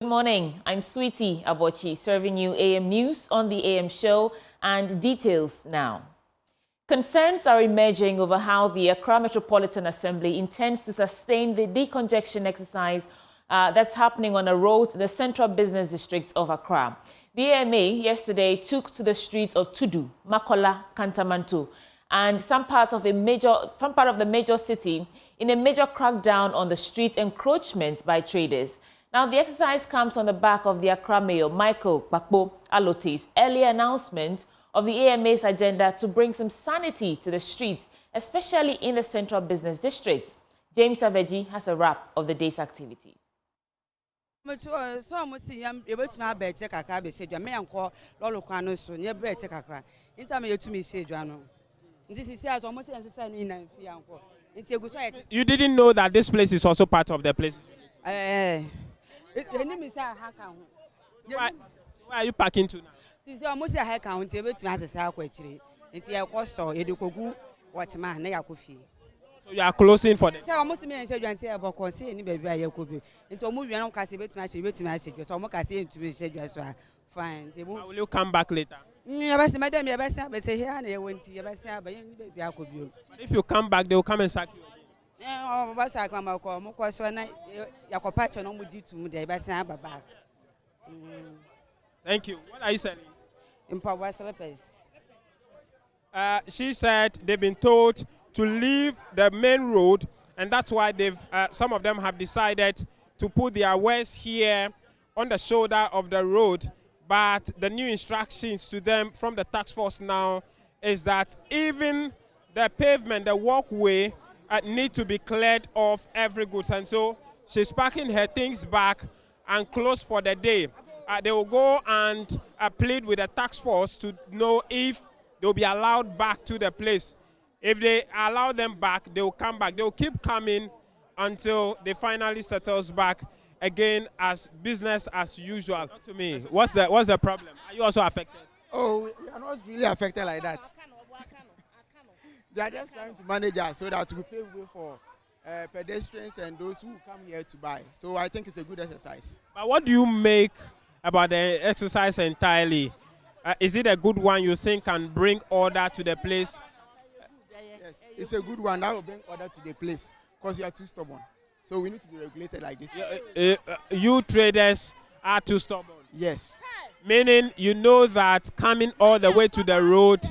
Good morning, I'm Sweetie Abochi, serving you AM News on the AM show, and details now. Concerns are emerging over how the Accra Metropolitan Assembly intends to sustain the decongestion exercise that's happening on a road in the central business district of Accra. The AMA yesterday took to the streets of Tudu, Makola, Kantamanto, and some part of the major city in a major crackdown on the street encroachment by traders. Now, the exercise comes on the back of the Accra Mayor Michael Bakpo Alote's earlier announcement of the AMA's agenda to bring some sanity to the streets, especially in the central business district. James Aveji has a wrap of the day's activities. You didn't know that this place is also part of the place? Why are you parking to now? So you are closing for them? Will you come back later? But if you come back, they will come and sack you again. Thank you. What are you selling? She said they've been told to leave the main road, and that's why some of them have decided to put their wares here on the shoulder of the road. But the new instructions to them from the task force now is that even the pavement, the walkway, need to be cleared of every goods. And so she's packing her things back and close for the day. They will go and plead with the task force to know if they'll be allowed back to the place. If they allow them back, they will come back. They will keep coming until they finally settles back again as business as usual. Talk to me. What's the problem? Are you also affected? Oh, we are not really affected like that. They are just trying to manage us so that we pave way for pedestrians and those who come here to buy. So I think it's a good exercise. But what do you make about the exercise entirely? Is it a good one you think can bring order to the place? Yes, it's a good one that will bring order to the place because we are too stubborn. So we need to be regulated like this. You traders are too stubborn? Yes. Meaning you know that coming all the way to the road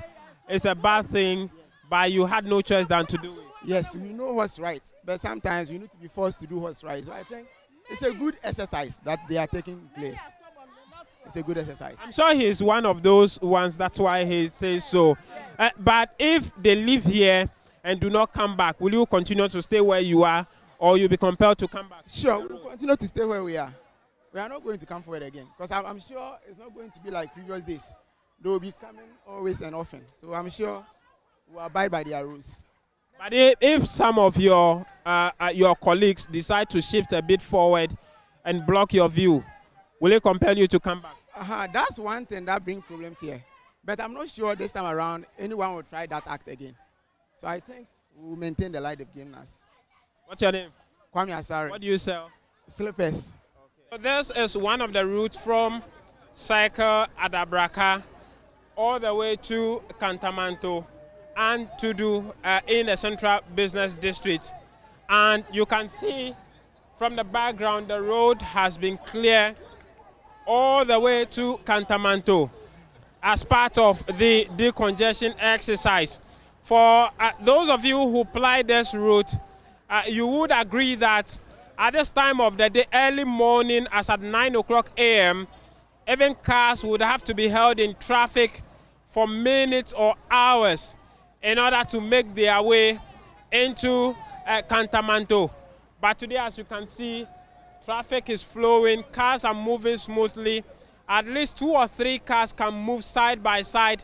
is a bad thing, but you had no choice than to do it. Yes, we know what's right, but sometimes we need to be forced to do what's right. So I think it's a good exercise that they are taking place. It's a good exercise. I'm sure he's one of those ones, that's why he says so. But if they live here and do not come back, will you continue to stay where you are, or you'll be compelled to come back? Sure, we'll continue to stay where we are. We are not going to come forward again, because I'm sure it's not going to be like previous days. They will be coming always and often. So I'm sure we'll abide by their rules. But if some of your colleagues decide to shift a bit forward and block your view, will it compel you to come back? That's one thing that brings problems here. But I'm not sure this time around anyone will try that act again. So I think we'll maintain the light they've given us. What's your name? Kwame Asare. What do you sell? Slippers. Okay. So this is one of the routes from Cycle Adabraka all the way to Kantamanto and to do in the central business district. And you can see from the background the road has been clear all the way to Kantamanto as part of the decongestion exercise. For those of you who ply this route, you would agree that at this time of the day, early morning, as at 9 o'clock a.m., even cars would have to be held in traffic for minutes or hours in order to make their way into Kantamanto. But today, as you can see, traffic is flowing, cars are moving smoothly. At least 2 or 3 cars can move side by side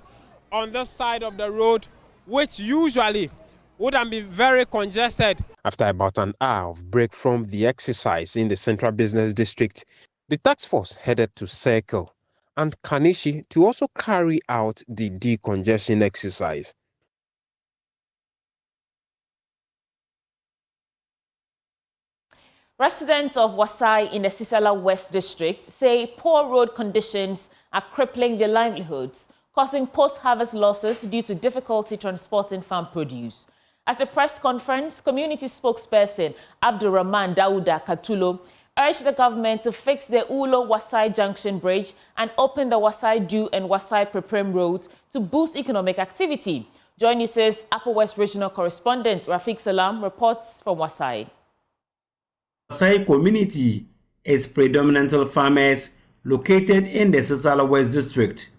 on this side of the road, which usually wouldn't be very congested. After about an hour of break from the exercise in the Central Business District, the task force headed to Circle and Kanishi to also carry out the decongestion exercise. Residents of Wasai in the Sisala West District say poor road conditions are crippling their livelihoods, causing post-harvest losses due to difficulty transporting farm produce. At a press conference, community spokesperson Abdurrahman Dauda Katulo urged the government to fix the Ulo-Wasai Junction Bridge and open the Wasai-Du and Wasai-Preprem roads to boost economic activity. Joy News' Upper West Regional Correspondent Rafiq Salam reports from Wasai. Wasai community is predominantly farmers located in the Sisala West District.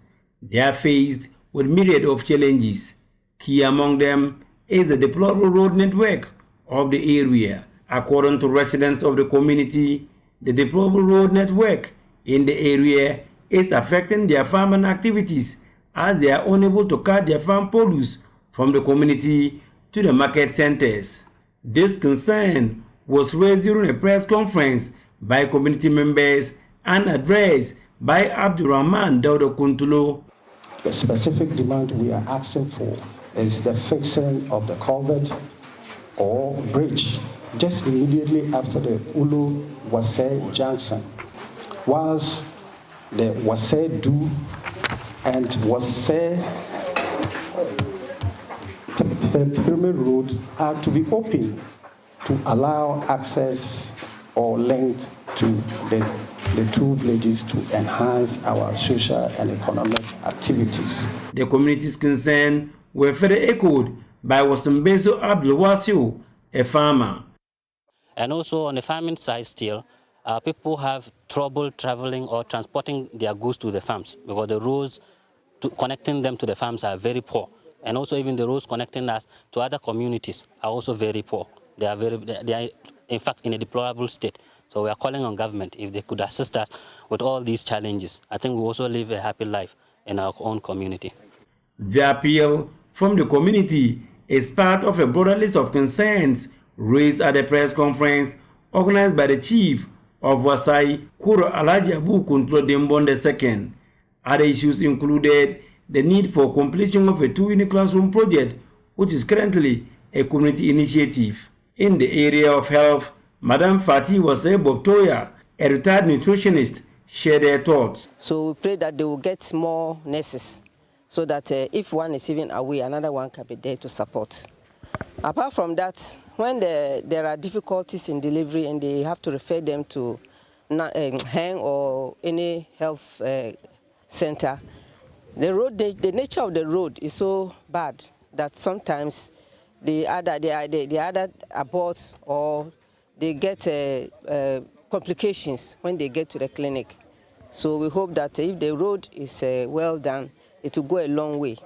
They are faced with myriad of challenges. Key among them is the deplorable road network of the area. According to residents of the community, the deplorable road network in the area is affecting their farming activities as they are unable to cut their farm produce from the community to the market centers. This concern was raised during a press conference by community members and addressed by Abdurrahman Dauda Kuntulo. The specific demand we are asking for is the fixing of the culvert or bridge just immediately after the Ulu-Wasai Junction. Whilst the Wasai-Du and Wasai-Pyramid Road are to be open to allow access or link to the two villages to enhance our social and economic activities. The community's concern were further echoed by Wasambezo Abdul Wasio, a farmer. And also on the farming side still, people have trouble traveling or transporting their goods to the farms because the roads connecting them to the farms are very poor. And also even the roads connecting us to other communities are also very poor. They are in fact in a deplorable state. So we are calling on government if they could assist us with all these challenges. I think we also live a happy life in our own community. The appeal from the community is part of a broader list of concerns raised at a press conference organized by the chief of Wasai, Kuro Alaji Abu Kuntlo Dembon II. Other issues included the need for completion of a 2-unit classroom project, which is currently a community initiative. In the area of health, Madam Fatih Wasai Bobtoya, a retired nutritionist, shared their thoughts. So we pray that they will get more nurses so that if one is even away, another one can be there to support. Apart from that, when there are difficulties in delivery and they have to refer them to hang or any health center, the nature of the road is so bad that sometimes they either abort or they get complications when they get to the clinic. So we hope that if the road is well done, it will go a long way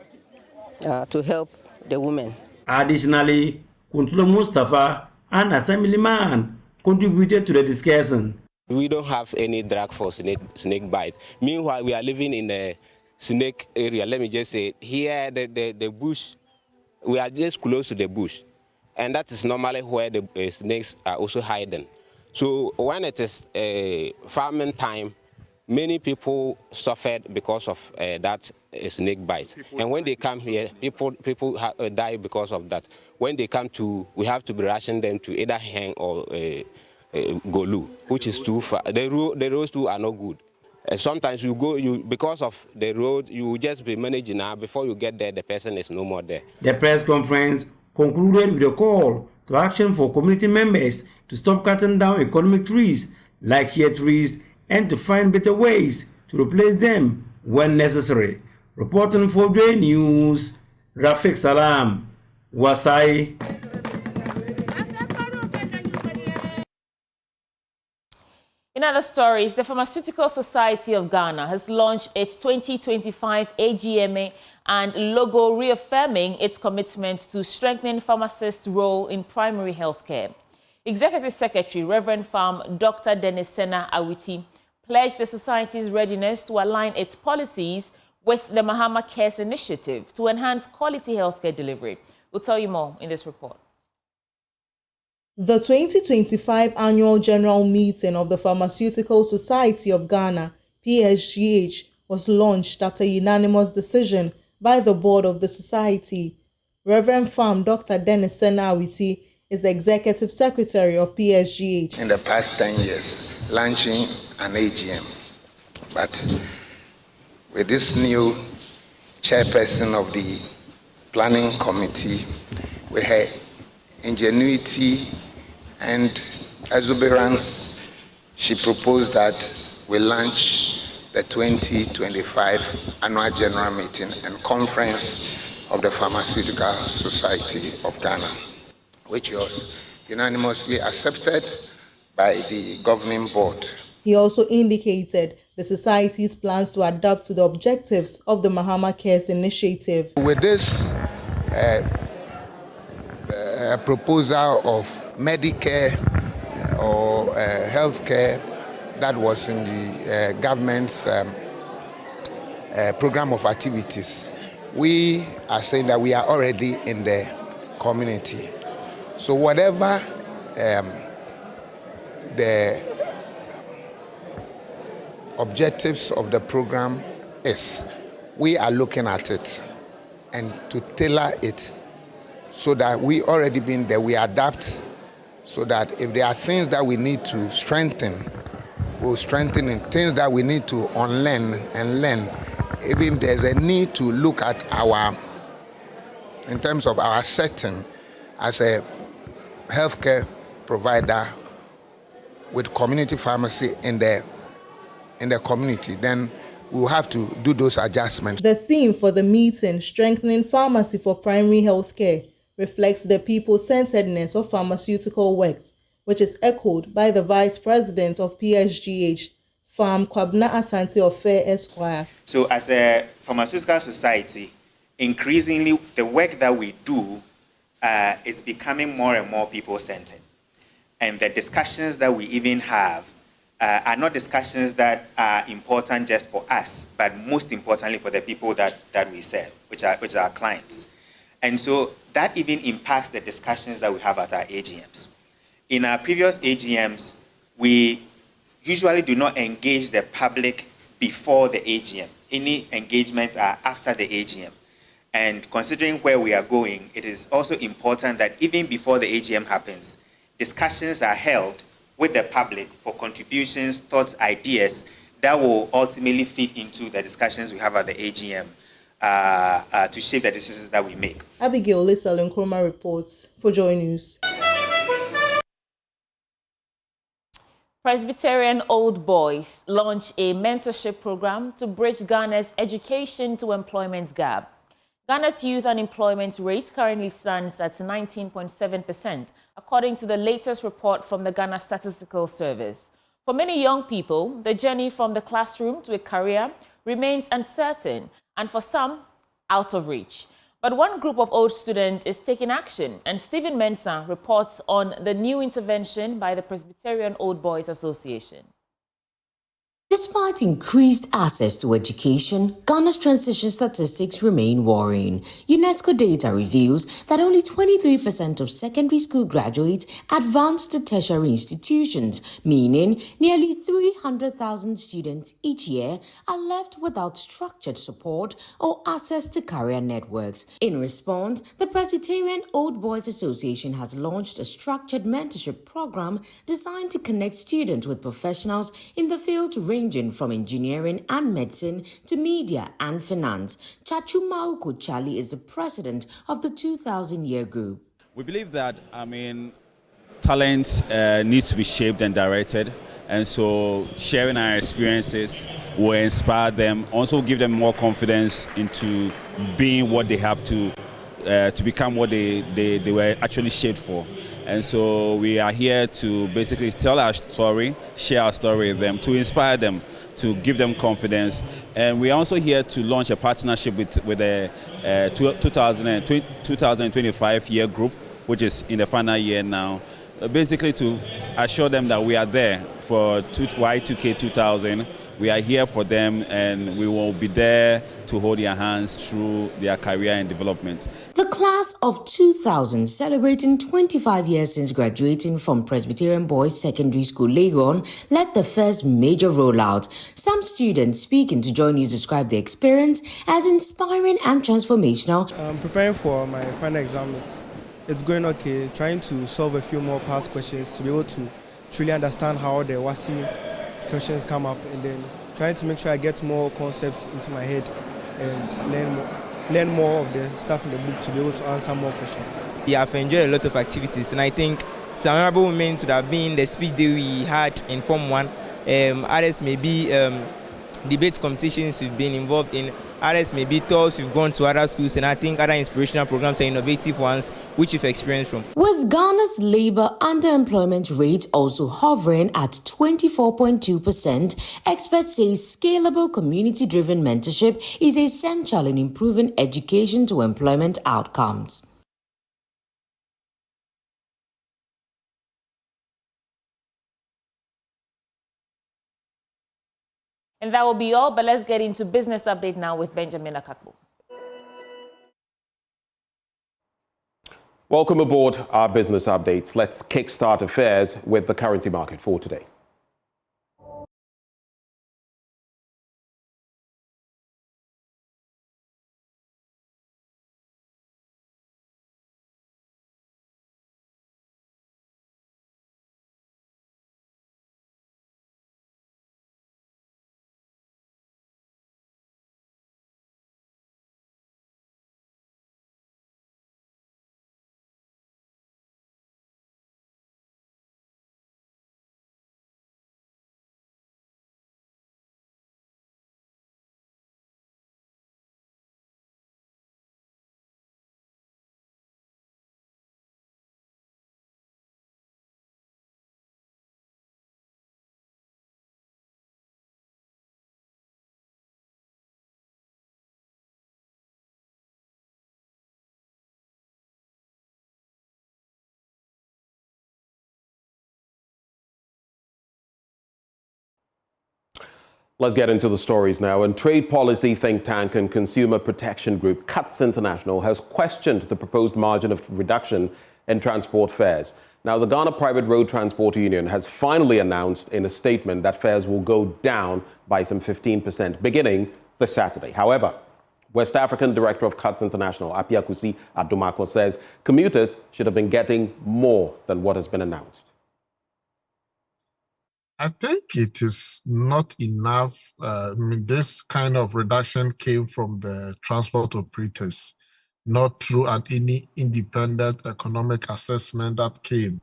to help the women. Additionally, Kuntulo Mustafa, an assemblyman, contributed to the discussion. We don't have any drug for snake bite. Meanwhile, we are living in a snake area. Let me just say, here the bush, we are just close to the bush. And that is normally where the snakes are also hiding. So when it is farming time, many people suffered because of that snake bite. And when they come here, people die because of that. When they come to, we have to be rushing them to either hang or Golu, which is too far. The roads too are not good. Sometimes because of the road, you will just be managing now. Before you get there, the person is no more there. The press conference concluded with a call to action for community members to stop cutting down economic trees like here trees and to find better ways to replace them when necessary. Reporting for Joy News, Rafiq Salam, Wasai. In other stories, the Pharmaceutical Society of Ghana has launched its 2025 AGMA and logo reaffirming its commitment to strengthening pharmacists' role in primary healthcare. Executive Secretary Reverend Farm Dr. Denisena Awiti pledged the Society's readiness to align its policies with the Mahama Cares Initiative to enhance quality healthcare delivery. We'll tell you more in this report. The 2025 Annual General Meeting of the Pharmaceutical Society of Ghana, PSGH, was launched after unanimous decision by the board of the society. Reverend Farm Dr. Denisena Awiti is the executive secretary of PSGH. In the past 10 years, launching an AGM. But with this new chairperson of the planning committee, with her ingenuity and exuberance, she proposed that we launch the 2025 annual general meeting and conference of the Pharmaceutical Society of Ghana, which was unanimously accepted by the governing board. He also indicated the society's plans to adapt to the objectives of the Mahama Cares initiative. With this proposal of Medicare or healthcare that was in the government's program of activities, we are saying that we are already in the community. So whatever the objectives of the program is, we are looking at it and to tailor it so that we already been there, we adapt so that if there are things that we need to strengthen, we'll strengthen it. Things that we need to unlearn and learn. Even if there's a need to look at in terms of our setting as a healthcare provider with community pharmacy in the community, then we'll have to do those adjustments. The theme for the meeting, Strengthening Pharmacy for Primary Healthcare, reflects the people-centeredness of pharmaceutical works, which is echoed by the Vice President of PSGH, Farm Kwabna Asante Ofe Esquire. So as a pharmaceutical society, increasingly the work that we do is becoming more and more people-centered. And the discussions that we even have are not discussions that are important just for us, but most importantly for the people that we serve, which are our clients. And so that even impacts the discussions that we have at our AGMs. In our previous AGMs, we usually do not engage the public before the AGM. Any engagements are after the AGM. And considering where we are going, it is also important that even before the AGM happens, discussions are held with the public for contributions, thoughts, ideas that will ultimately feed into the discussions we have at the AGM to shape the decisions that we make. Abigail Lissalon Nkrumah reports for Joy News. Presbyterian Old Boys launch a mentorship program to bridge Ghana's education to employment gap. Ghana's youth unemployment rate currently stands at 19.7%, according to the latest report from the Ghana Statistical Service. For many young people, the journey from the classroom to a career remains uncertain and for some, out of reach. But one group of old students is taking action, and Stephen Mensah reports on the new intervention by the Presbyterian Old Boys Association. Despite increased access to education, Ghana's transition statistics remain worrying. UNESCO data reveals that only 23% of secondary school graduates advance to tertiary institutions, meaning nearly 300,000 students each year are left without structured support or access to career networks. In response, the Presbyterian Old Boys Association has launched a structured mentorship program designed to connect students with professionals in the field ranging from engineering and medicine to media and finance. Chachuma Okuchali is the president of the 2000-year group. We believe that, talent needs to be shaped and directed. And so sharing our experiences will inspire them, also give them more confidence into being what they have to become what they were actually shaped for. And so we are here to basically tell our story, share our story with them, to inspire them, to give them confidence. And we are also here to launch a partnership with the 2025 year group, which is in the final year now, basically to assure them that we are there for Y2K 2000. We are here for them, and we will be there to hold their hands through their career and development. The class of 2000, celebrating 25 years since graduating from Presbyterian Boys Secondary School, Legon, led the first major rollout. Some students speaking to Joy News described the experience as inspiring and transformational. I'm preparing for my final exam it's going okay. Trying to solve a few more past questions to be able to truly understand how the WASI questions come up, and then trying to make sure I get more concepts into my head and learn more of the stuff in the book to be able to answer more questions. Yeah, I've enjoyed a lot of activities, and I think some memorable moments would have been the speech that we had in Form 1. Others may be debate competitions we've been involved in. Others may be tours we've gone to other schools, and I think other inspirational programs and innovative ones which we've experienced from. With Ghana's labor underemployment rate also hovering at 24.2%, experts say scalable community-driven mentorship is essential in improving education to employment outcomes. And that will be all, but let's get into business update now with Benjamin Akakbo. Welcome aboard our business updates. Let's kickstart affairs with the currency market for today. Let's get into the stories now. And trade policy think tank and consumer protection group CUTS International has questioned the proposed margin of reduction in transport fares. Now, the Ghana Private Road Transport Union has finally announced in a statement that fares will go down by some 15% beginning this Saturday. However, West African Director of CUTS International, Apiakusi Adomako, says commuters should have been getting more than what has been announced. I think it is not enough. This kind of reduction came from the transport operators, not through any independent economic assessment that came.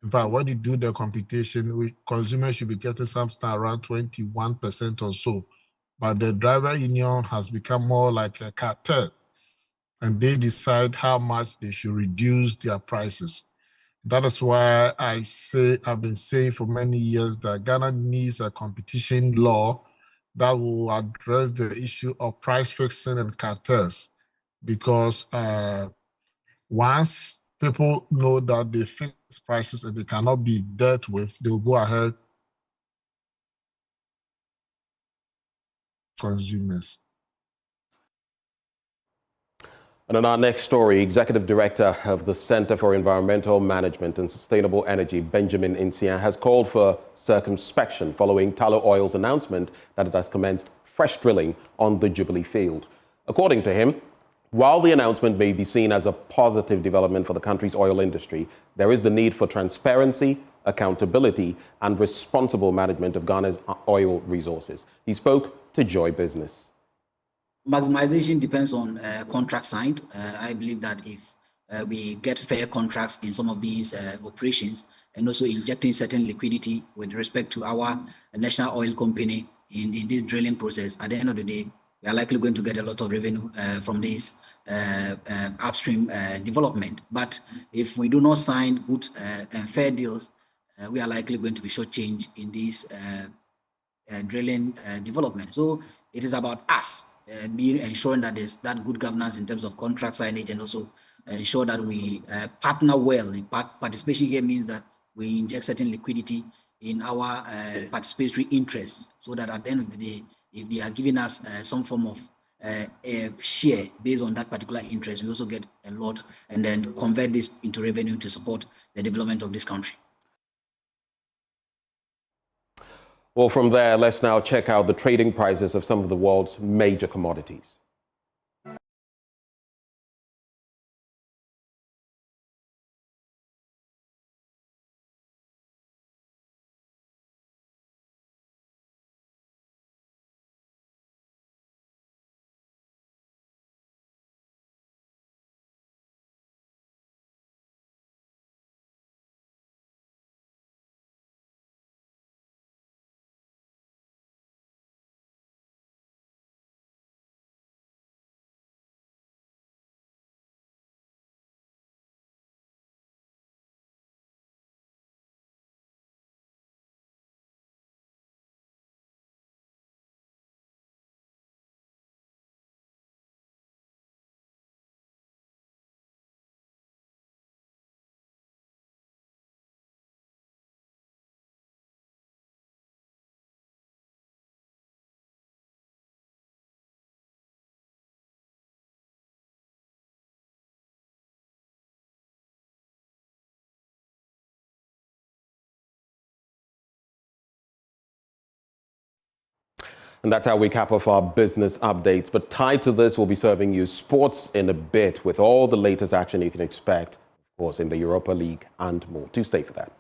In fact, when you do the computation, consumers should be getting something around 21% or so. But the driver union has become more like a cartel, and they decide how much they should reduce their prices. That is why I've been saying for many years that Ghana needs a competition law that will address the issue of price fixing and cartels. Because once people know that they fix prices and they cannot be dealt with, they'll go ahead consumers. And in our next story, Executive Director of the Center for Environmental Management and Sustainable Energy, Benjamin Insian, has called for circumspection following Tullow Oil's announcement that it has commenced fresh drilling on the Jubilee field. According to him, while the announcement may be seen as a positive development for the country's oil industry, there is the need for transparency, accountability, and responsible management of Ghana's oil resources. He spoke to Joy Business. Maximization depends on contract signed. I believe that if we get fair contracts in some of these operations, and also injecting certain liquidity with respect to our national oil company in this drilling process, at the end of the day, we are likely going to get a lot of revenue from this upstream development. But if we do not sign good and fair deals, we are likely going to be shortchanged in this drilling development. So it is about us ensuring that there's that good governance in terms of contract signage, and also ensure that we partner well. Participation here means that we inject certain liquidity in our participatory interest, so that at the end of the day, if they are giving us some form of a share based on that particular interest, we also get a lot, and then convert this into revenue to support the development of this country. Well, from there, let's now check out the trading prices of some of the world's major commodities. And that's how we cap off our business updates. But tied to this, we'll be serving you sports in a bit with all the latest action you can expect, of course, in the Europa League and more. Do stay for that.